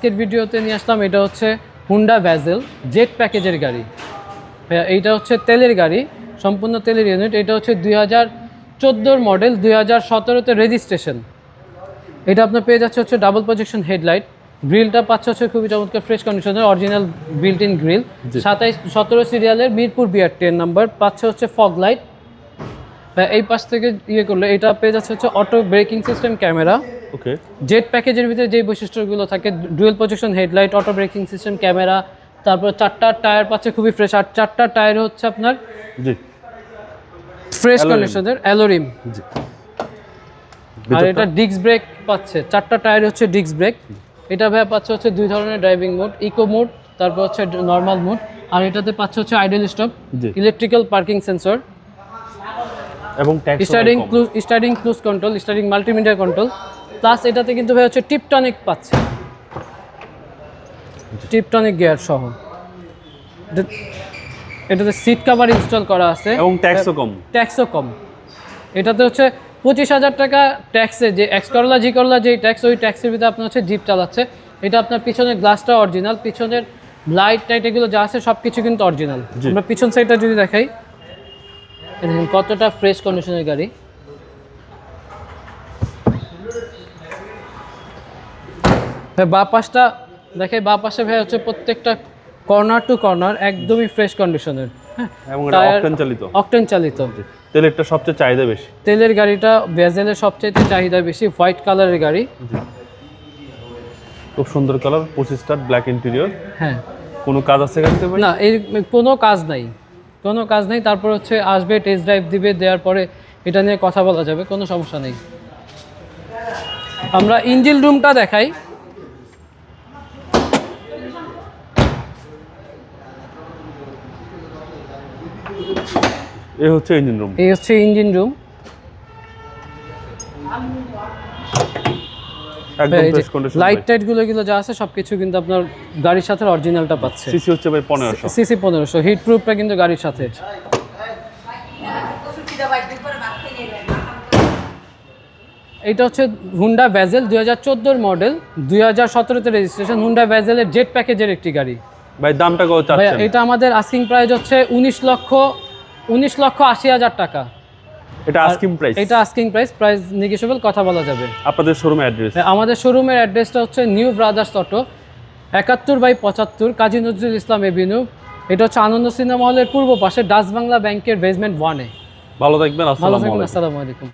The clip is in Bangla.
আজকের ভিডিওতে নিয়ে আসলাম, এটা হচ্ছে হুন্ডা ভ্যাজেল জেট প্যাকেজের গাড়ি। এইটা হচ্ছে তেলের গাড়ি, সম্পূর্ণ তেলের ইউনিট। এটা হচ্ছে 2014 মডেল, 2017তে রেজিস্ট্রেশন। এটা আপনার পেয়ে যাচ্ছে হচ্ছে ডাবল প্রজেকশন হেডলাইট, গ্রিলটা পাচ্ছে হচ্ছে খুবই চমৎকার ফ্রেশ কন্ডিশনের অরিজিনাল বিল্ট ইন গ্রিল। 17 সিরিয়ালের মিরপুর বিআর 10 নাম্বার, পাচ্ছে হচ্ছে ফগ লাইট। এই পাশ থেকে ইয়ে করলে এটা পেয়ে যাচ্ছে হচ্ছে অটো ব্রেকিং সিস্টেম, ক্যামেরা। ওকে, জেট প্যাকেজের ভিতরে যে বৈশিষ্ট্যগুলো থাকে, dual projection headlight, auto braking system, camera, তারপর 4টা টায়ার পাচ্ছে খুবই ফ্রেশ। আর 4টা টায়ার হচ্ছে আপনার জি ফ্রেশ কন্ডিশনের অ্যালোরিম। জি। আর এটা ডিস্ক ব্রেক পাচ্ছে, 4টা টায়ার হচ্ছে ডিস্ক ব্রেক। এটা ভাই পাচ্ছে হচ্ছে 2 ধরনের ড্রাইভিং মোড, ইকো মোড, তারপর হচ্ছে নর্মাল মোড। আর এটাতে পাচ্ছে হচ্ছে idle stop, electrical parking sensor এবং starting cruise control, starting multimedia control. Plus এটাতে কিন্তু ভাই হচ্ছে টিপটনিক পাচ্ছে, টিপটনিক গিয়ার সহ। এটাতে সিট কভার ইনস্টল করা আছে এবং ট্যাক্সও কম। এটাতে হচ্ছে 25,000 টাকা ট্যাক্সে, যে এক্স করলা জি করলা যে ট্যাক্স, ওই ট্যাক্সের ভিতরে আপনার হচ্ছে জিপ চালাচ্ছে। এটা আপনার পিছনের গ্লাসটা অরিজিনাল, পিছনের লাইট টাইট এগুলো যা আছে সব কিছু কিন্তু অরিজিনাল। আমরা পিছন সাইডটা যদি দেখাই, দেখুন কতটা ফ্রেশ কন্ডিশনের গাড়ি। বাঁ পাশটা দেখে, বাঁ পাশে ভাই হচ্ছে প্রত্যেকটা কর্নার টু কর্নার একদমই ফ্রেশ কন্ডিশনের। এবং এটা অকটেন চালিত। তেলেরটা সবচেয়ে চাহিদা বেশি, তেলের গাড়িটা ভ্যাজেলের সবচেয়ে চাহিদা বেশি। হোয়াইট কালারের গাড়ি, খুব সুন্দর কালার, 25 স্টার ব্ল্যাক ইন্টেরিয়র। হ্যাঁ, কোনো কাজ আছে গাড়িতে ভাই? না, এই কোনো কাজ নাই, কোনো কাজ নেই। তারপর হচ্ছে আসবে, টেস্ট ড্রাইভ দিবে, দেওয়ার পরে এটা নিয়ে কথা বলা যাবে, কোনো সমস্যা নেই। আমরা ইঞ্জিন রুমটা দেখাই। এই হচ্ছে ইঞ্জিন রুম, এই হচ্ছে ইঞ্জিন রুম। একদম ফ্রেশ কন্ডিশন। লাইট টাইট গুলো যা আছে সবকিছু কিন্তু আপনার গাড়ির সাথে অরিজিনালটা পাচ্ছে। সিসি হচ্ছে ভাই 1500, সিসি 1500, হিট প্রুফটা কিন্তু গাড়ির সাথে। এটা হচ্ছে হুন্ডা ভ্যাজেল 2014 মডেল, 2017তে রেজিস্ট্রেশন। হুন্ডা ভ্যাজেলের জেট প্যাকেজের একটি গাড়ি। ভাই দামটা কত চাচ্ছেন? এটা আমাদের আস্কিং প্রাইস হচ্ছে 19,80,000 টাকা। এটা আস্কিং প্রাইস? এটা আস্কিং প্রাইস নেগোশিয়েবল, কথা বলা যাবে। আপনাদের শোরুমের অ্যাড্রেস? আমাদের শোরুমের অ্যাড্রেসটা হচ্ছে new brothers auto, 71/75 Kazi Nazrul Islam Avenue. এটা হচ্ছে আনন্দ সিনেমা হলের পূর্ব পাশে, ডাচ বাংলা ব্যাংকের বেসমেন্ট 1-এ। ভালো থাকবেন, আসসালামু আলাইকুম। আসসালামু আলাইকুম।